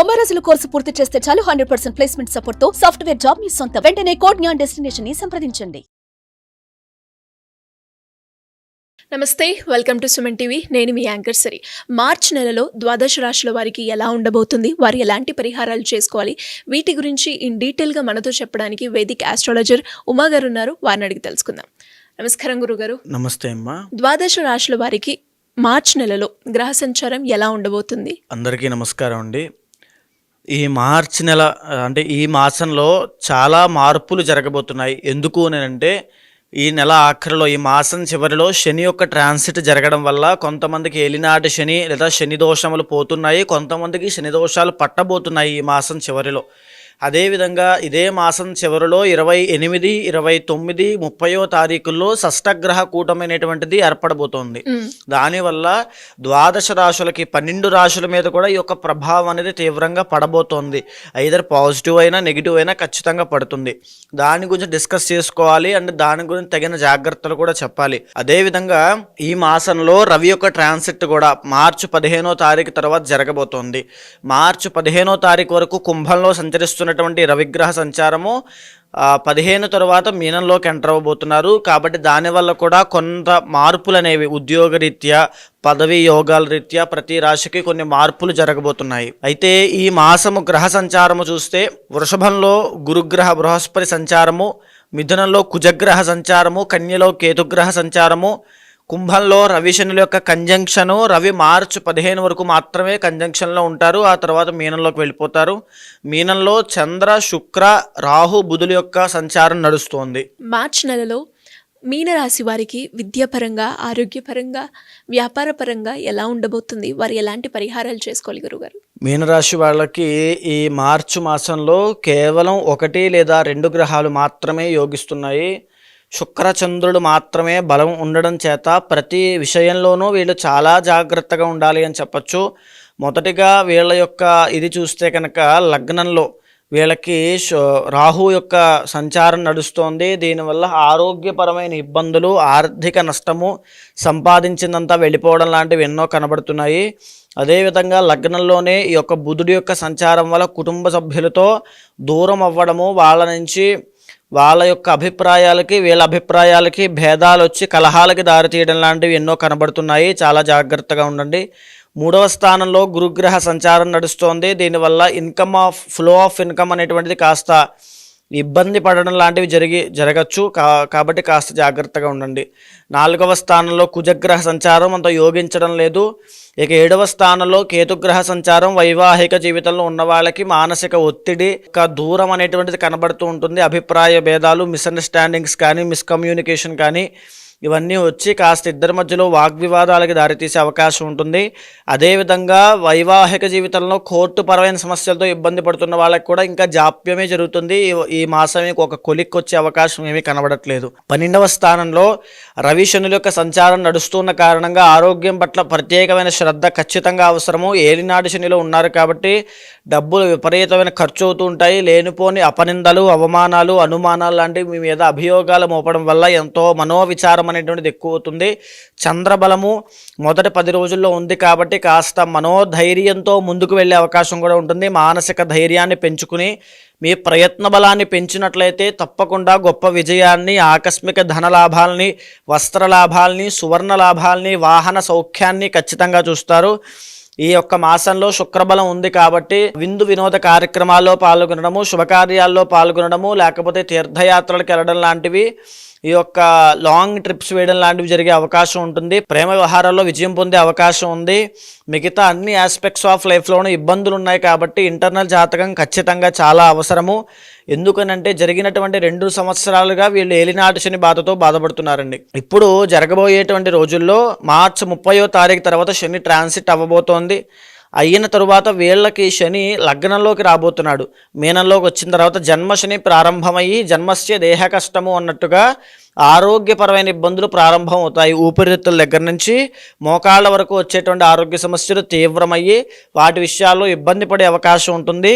90 రోజుల కోర్సు పూర్తి చేస్తే చాలు 100% ప్లేస్మెంట్ సపోర్ట్ తో సాఫ్ట్వేర్ జాబ్ మీ సొంతం. వెంటనే కోడ్ జ్ఞాన్ డెస్టినేషన్ ని సంప్రదించండి. నమస్తే, వెల్కమ్ టు సుమన్ టీవీ. నేను మీ యాంకర్ సరి. మార్చ్ నెలలో ద్వాదశ రాశుల వారికి ఎలా ఉండబోతుంది, వారు ఎలాంటి పరిహారాలు చేసుకోవాలి, వీటి గురించి ఇన్ డీటెయిల్గా మనతో చెప్పడానికి వేదిక్ ఆస్ట్రాలజర్ ఉమా గారు ఉన్నారు. వారిని అడిగి తెలుసుకుందాం. నమస్కారం గురుగారు. నమస్తే అమ్మా. ద్వాదశ రాశుల వారికి మార్చ్ నెలలో గ్రహ సంచారం ఎలా ఉండబోతుంది? అందరికీ నమస్కారం అండి. ఈ మార్చి నెల అంటే ఈ మాసంలో చాలా మార్పులు జరగబోతున్నాయి. ఎందుకు అంటే ఈ నెల ఆఖరిలో, ఈ మాసం చివరిలో శని యొక్క ట్రాన్సిట్ జరగడం వల్ల కొంతమందికి ఏలినాటి శని లేదా శని దోషములు పోతున్నాయి, కొంతమందికి శని దోషాలు పట్టబోతున్నాయి ఈ మాసం చివరిలో. అదేవిధంగా ఇదే మాసం చివరిలో 28, 29, 30వ తారీఖుల్లో షష్టగ్రహ కూటమైనటువంటిది ఏర్పడబోతోంది. దానివల్ల ద్వాదశ రాశులకి 12 రాశుల మీద కూడా ఈ యొక్క ప్రభావం అనేది తీవ్రంగా పడబోతోంది. ఐదర్ పాజిటివ్ అయినా నెగిటివ్ అయినా ఖచ్చితంగా పడుతుంది. దాని గురించి డిస్కస్ చేసుకోవాలి అండ్ దాని గురించి తగిన జాగ్రత్తలు కూడా చెప్పాలి. అదేవిధంగా ఈ మాసంలో రవి యొక్క ట్రాన్సిట్ కూడా మార్చి 15వ తారీఖు తర్వాత జరగబోతోంది. మార్చి 15వ తారీఖు వరకు కుంభంలో సంచరిస్తున్నటువంటి రవిగ్రహ సంచారము 15 తర్వాత మీనంలోకి ఎంటర్ అవ్వబోతున్నారు. కాబట్టి దానివల్ల కూడా కొంత మార్పులు అనేవి ఉద్యోగరీత్యా, పదవి యోగాల రీత్యా ప్రతి రాశికి కొన్ని మార్పులు జరగబోతున్నాయి. అయితే ఈ మాసము గ్రహ సంచారము చూస్తే వృషభంలో గురుగ్రహ బృహస్పతి సంచారము, మిథునంలో కుజగ్రహ సంచారము, కన్యలో కేతుగ్రహ సంచారము, కుంభంలో రవి శనుల యొక్క కంజంక్షను. రవి మార్చి 15 వరకు మాత్రమే కంజంక్షన్లో ఉంటారు, ఆ తర్వాత మీనంలోకి వెళ్ళిపోతారు. మీనంలో చంద్ర, శుక్ర, రాహు, బుధుల యొక్క సంచారం నడుస్తోంది. మార్చ్ నెలలో మీనరాశి వారికి విద్యాపరంగా, ఆరోగ్యపరంగా, వ్యాపారపరంగా ఎలా ఉండబోతుంది, వారు ఎలాంటి పరిహారాలు చేసుకోవాలి గురుగారు? మీనరాశి వాళ్ళకి ఈ మార్చి మాసంలో కేవలం 1 లేదా 2 గ్రహాలు మాత్రమే యోగిస్తున్నాయి. శుక్రచంద్రుడు మాత్రమే బలం ఉండడం చేత ప్రతి విషయంలోనూ వీళ్ళు చాలా జాగ్రత్తగా ఉండాలి అని చెప్పచ్చు. మొదటిగా వీళ్ళ యొక్క ఇది చూస్తే కనుక లగ్నంలో వీళ్ళకి రాహు యొక్క సంచారం నడుస్తోంది. దీనివల్ల ఆరోగ్యపరమైన ఇబ్బందులు, ఆర్థిక నష్టము, సంపాదించిందంతా వెళ్ళిపోవడం లాంటివి ఎన్నో కనబడుతున్నాయి. అదేవిధంగా లగ్నంలోనే ఈ యొక్క బుధుడి యొక్క సంచారం వల్ల కుటుంబ సభ్యులతో దూరం అవ్వడము, వాళ్ళ నుంచి వాళ్ళ యొక్క అభిప్రాయాలకి వీళ్ళ అభిప్రాయాలకి భేదాలు వచ్చి కలహాలకి దారితీయడం లాంటివి ఎన్నో కనబడుతున్నాయి. చాలా జాగ్రత్తగా ఉండండి. 3వ స్థానంలో గురుగ్రహ సంచారం నడుస్తోంది. దీనివల్ల ఫ్లో ఆఫ్ ఇన్కమ్ అనేటువంటిది కాస్త ఇబ్బంది పడడం లాంటివి జరగచ్చు. కాబట్టి కాస్త జాగ్రత్తగా ఉండండి. 4వ స్థానంలో కుజగ్రహ సంచారం అంత యోగించడం లేదు. ఇక 7వ స్థానంలో కేతుగ్రహ సంచారం వైవాహిక జీవితంలో ఉన్న వాళ్ళకి మానసిక ఒత్తిడి, దూరం అనేటువంటిది కనబడుతూ ఉంటుంది. అభిప్రాయ భేదాలు, మిస్అండర్స్టాండింగ్స్ కానీ, మిస్కమ్యూనికేషన్ కానీ ఇవన్నీ వచ్చి కాస్త ఇద్దరి మధ్యలో వాగ్వివాదాలకి దారితీసే అవకాశం ఉంటుంది. అదేవిధంగా వైవాహిక జీవితంలో కోర్టు పరమైన సమస్యలతో ఇబ్బంది పడుతున్న వాళ్ళకి కూడా ఇంకా జాప్యమే జరుగుతుంది. ఈ మాసం ఒక కొలిక్కి వచ్చే అవకాశం ఏమీ కనబడట్లేదు. 12వ స్థానంలో రవి శనుల యొక్క సంచారం నడుస్తున్న కారణంగా ఆరోగ్యం పట్ల ప్రత్యేకమైన శ్రద్ధ ఖచ్చితంగా అవసరము. ఏలినాటి శనిలో ఉన్నారు కాబట్టి డబ్బులు విపరీతమైన ఖర్చు అవుతూ ఉంటాయి. లేనిపోని అపనిందలు, అవమానాలు, అనుమానాలు లాంటివి మీ మీద అభియోగాలు మోపడం వల్ల ఎంతో మనోవిచారం అనేటువంటిది ఎక్కువ అవుతుంది. చంద్రబలము మొదటి 10 రోజుల్లో ఉంది కాబట్టి కాస్త మనోధైర్యంతో ముందుకు వెళ్ళే అవకాశం కూడా ఉంటుంది. మానసిక ధైర్యాన్ని పెంచుకుని మీ ప్రయత్న బలాన్ని పెంచినట్లయితే తప్పకుండా గొప్ప విజయాన్ని, ఆకస్మిక ధన లాభాలని, వస్త్ర లాభాలని, సువర్ణ లాభాలని, వాహన సౌఖ్యాన్ని ఖచ్చితంగా చూస్తారు. ఈ యొక్క మాసంలో శుక్రబలం ఉంది కాబట్టి విందు వినోద కార్యక్రమాల్లో పాల్గొనడము, శుభకార్యాల్లో పాల్గొనడము, లేకపోతే తీర్థయాత్రలకు వెళ్ళడం లాంటివి, ఈ యొక్క లాంగ్ ట్రిప్స్ వేయడం లాంటివి జరిగే అవకాశం ఉంటుంది. ప్రేమ వ్యవహారాల్లో విజయం పొందే అవకాశం ఉంది. మిగతా అన్ని ఆస్పెక్ట్స్ ఆఫ్ లైఫ్లోనూ ఇబ్బందులు ఉన్నాయి కాబట్టి ఇంటర్నల్ జాతకం ఖచ్చితంగా చాలా అవసరము. ఎందుకనంటే జరిగినటువంటి 2 సంవత్సరాలుగా వీళ్ళు ఏలినాటి శని బాధతో బాధపడుతున్నారండి. ఇప్పుడు జరగబోయేటువంటి రోజుల్లో మార్చి 30వ తారీఖు తర్వాత శని ట్రాన్సిట్ అవ్వబోతోంది. అయిన తరువాత వీళ్ళకి శని లగ్నంలోకి రాబోతున్నాడు. మీనంలోకి వచ్చిన తర్వాత జన్మశని ప్రారంభమయ్యి జన్మస్య దేహ కష్టము అన్నట్టుగా ఆరోగ్యపరమైన ఇబ్బందులు ప్రారంభం అవుతాయి. ఊపిరితిత్తుల దగ్గర నుంచి మోకాళ్ళ వరకు వచ్చేటువంటి ఆరోగ్య సమస్యలు తీవ్రమయ్యి వాటి విషయాల్లో ఇబ్బంది పడే అవకాశం ఉంటుంది.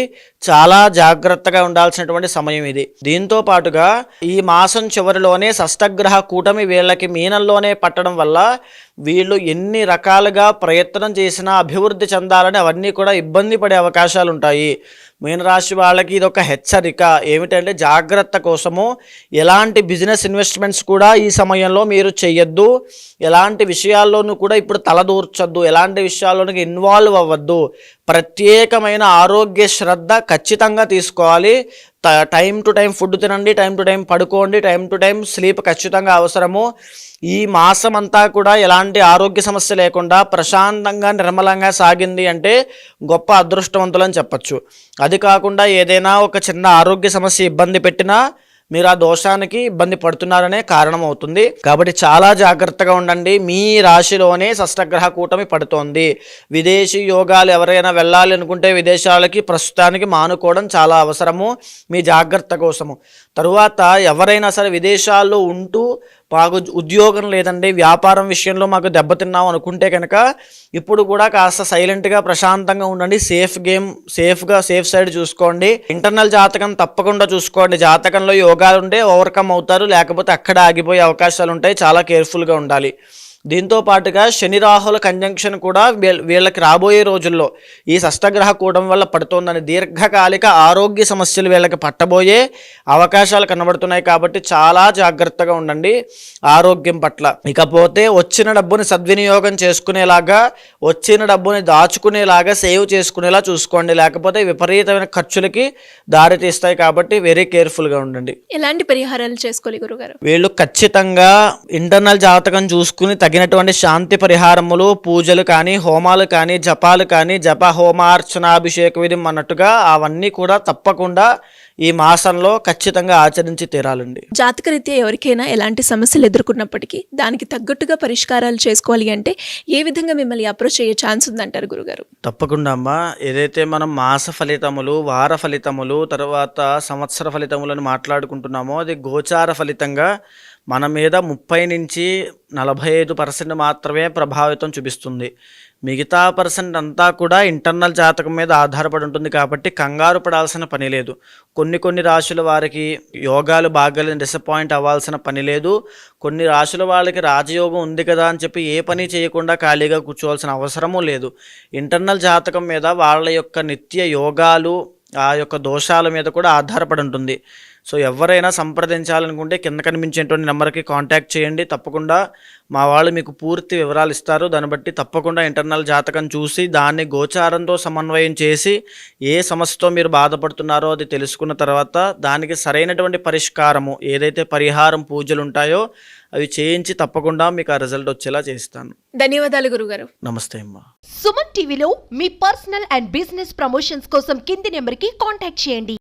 చాలా జాగ్రత్తగా ఉండాల్సినటువంటి సమయం ఇది. దీంతో పాటుగా ఈ మాసం చివరిలోనే షష్టగ్రహ కూటమి వీళ్ళకి మీనంలోనే పట్టడం వల్ల వీళ్ళు ఎన్ని రకాలుగా ప్రయత్నం చేసినా అభివృద్ధి చెందాలని అవన్నీ కూడా ఇబ్బంది పడే అవకాశాలు ఉంటాయి. మీనరాశి వాళ్ళకి ఇది ఒక హెచ్చరిక ఏమిటంటే జాగ్రత్త కోసము ఎలాంటి బిజినెస్ ఇన్వెస్ట్మెంట్స్ కూడా ఈ సమయంలో మీరు చేయొద్దు, ఎలాంటి విషయాల్లోనూ కూడా ఇప్పుడు తలదూర్చొద్దు, ఎలాంటి విషయాల్లోనూ ఇన్వాల్వ్ అవ్వద్దు. ప్రత్యేకమైన ఆరోగ్య శ్రద్ధ ఖచ్చితంగా తీసుకోవాలి. టైం టు టైం ఫుడ్ తినండి, టైం టు టైం పడుకోండి, టైం టు టైం స్లీప్ ఖచ్చితంగా అవసరము. ఈ మాసం అంతా కూడా ఎలాంటి ఆరోగ్య సమస్య లేకుండా ప్రశాంతంగా నిర్మలంగా సాగింది అంటే గొప్ప అదృష్టవంతులని చెప్పచ్చు. అది కాకుండా ఏదైనా ఒక చిన్న ఆరోగ్య సమస్య ఇబ్బంది పెట్టినా మీరు ఆ దోషానికి ఇబ్బంది పడుతున్నారనే కారణం అవుతుంది. కాబట్టి చాలా జాగ్రత్తగా ఉండండి. మీ రాశిలోనే షష్టగ్రహ కూటమి పడుతోంది. విదేశీ యోగాలు ఎవరైనా వెళ్ళాలి అనుకుంటే విదేశాలకి ప్రస్తుతానికి మానుకోవడం చాలా అవసరము మీ జాగ్రత్త కోసము. తరువాత ఎవరైనా సరే విదేశాల్లో ఉంటూ మాకు ఉద్యోగం లేదండి, వ్యాపారం విషయంలో మాకు దెబ్బతిన్నాం అనుకుంటే కనుక ఇప్పుడు కూడా కాస్త సైలెంట్గా ప్రశాంతంగా ఉండండి. సేఫ్ సైడ్ చూసుకోండి. ఇంటర్నల్ జాతకం తప్పకుండా చూసుకోండి. జాతకంలో యోగాలు ఉంటే ఓవర్కమ్ అవుతారు, లేకపోతే అక్కడ ఆగిపోయే అవకాశాలు ఉంటాయి. చాలా కేర్ఫుల్గా ఉండాలి. దీంతో పాటుగా శని రాహుల కంజంక్షన్ కూడా వీళ్ళకి రాబోయే రోజుల్లో ఈ షష్టగ్రహ కూటమి వల్ల పడుతోందని దీర్ఘకాలిక ఆరోగ్య సమస్యలు వీళ్ళకి పట్టబోయే అవకాశాలు కనబడుతున్నాయి. కాబట్టి చాలా జాగ్రత్తగా ఉండండి ఆరోగ్యం పట్ల. ఇకపోతే వచ్చిన డబ్బుని సద్వినియోగం చేసుకునేలాగా, వచ్చిన డబ్బుని దాచుకునేలాగా, సేవ్ చేసుకునేలా చూసుకోండి. లేకపోతే విపరీతమైన ఖర్చులకి దారి తీస్తాయి. కాబట్టి వెరీ కేర్ఫుల్గా ఉండండి. ఎలాంటి పరిహారాలు చేసుకోవాలి గురుగారు? వీళ్ళు ఖచ్చితంగా ఇంటర్నల్ జాతకం చూసుకుని తగినటువంటి శాంతి పరిహారములు, పూజలు కానీ, హోమాలు కానీ, జపాలు కానీ, జప హోమార్చనాభిషేక విధి అన్నట్టుగా అవన్నీ కూడా తప్పకుండా ఈ మాసంలో ఖచ్చితంగా ఆచరించి తీరాలండి. జాతకరీత్యా ఎవరికైనా ఎలాంటి సమస్యలు ఎదుర్కొన్నప్పటికీ దానికి తగ్గట్టుగా పరిష్కారాలు చేసుకోవాలి అంటే ఏ విధంగా మిమ్మల్ని అప్రోచ్ అయ్యే ఛాన్స్ ఉందంటారు గురుగారు? తప్పకుండా అమ్మా. ఏదైతే మనం మాస ఫలితములు, వార ఫలితములు, తర్వాత సంవత్సర ఫలితములను మాట్లాడుకుంటున్నామో అది గోచార ఫలితంగా మన మీద 30 నుంచి 45% మాత్రమే ప్రభావితం చూపిస్తుంది. మిగతా పర్సెంట్ అంతా కూడా ఇంటర్నల్ జాతకం మీద ఆధారపడి ఉంటుంది. కాబట్టి కంగారు పడాల్సిన పని లేదు. కొన్ని రాశుల వారికి యోగాలు బాగాలేని డిసప్పాయింట్ అవ్వాల్సిన పని లేదు. కొన్ని రాశుల వాళ్ళకి రాజయోగం ఉంది కదా అని చెప్పి ఏ పని చేయకుండా ఖాళీగా కూర్చోవాల్సిన అవసరమూ లేదు. ఇంటర్నల్ జాతకం మీద వాళ్ళ యొక్క నిత్య యోగాలు, ఆ యొక్క దోషాల మీద కూడా ఆధారపడి ఉంటుంది. సో ఎవరైనా సంప్రదించాలనుకుంటే కింద కనిపించేటువంటి నెంబర్కి కాంటాక్ట్ చేయండి. తప్పకుండా మా వాళ్ళు మీకు పూర్తి వివరాలు ఇస్తారు. దాన్ని బట్టి తప్పకుండా ఇంటర్నల్ జాతకం చూసి దాన్ని గోచారంతో సమన్వయం చేసి ఏ సమస్యతో మీరు బాధపడుతున్నారో అది తెలుసుకున్న తర్వాత దానికి సరైనటువంటి పరిష్కారము, ఏదైతే పరిహారం పూజలు ఉంటాయో అవి చేయించి తప్పకుండా మీకు ఆ రిజల్ట్ వచ్చేలా చేస్తాను. ధన్యవాదాలు గురుగారు. నమస్తే అమ్మా. సుమన్ టీవీలో మీ పర్సనల్ అండ్ బిజినెస్ ప్రమోషన్స్ కోసం కింది నెంబర్కి కాంటాక్ట్ చేయండి.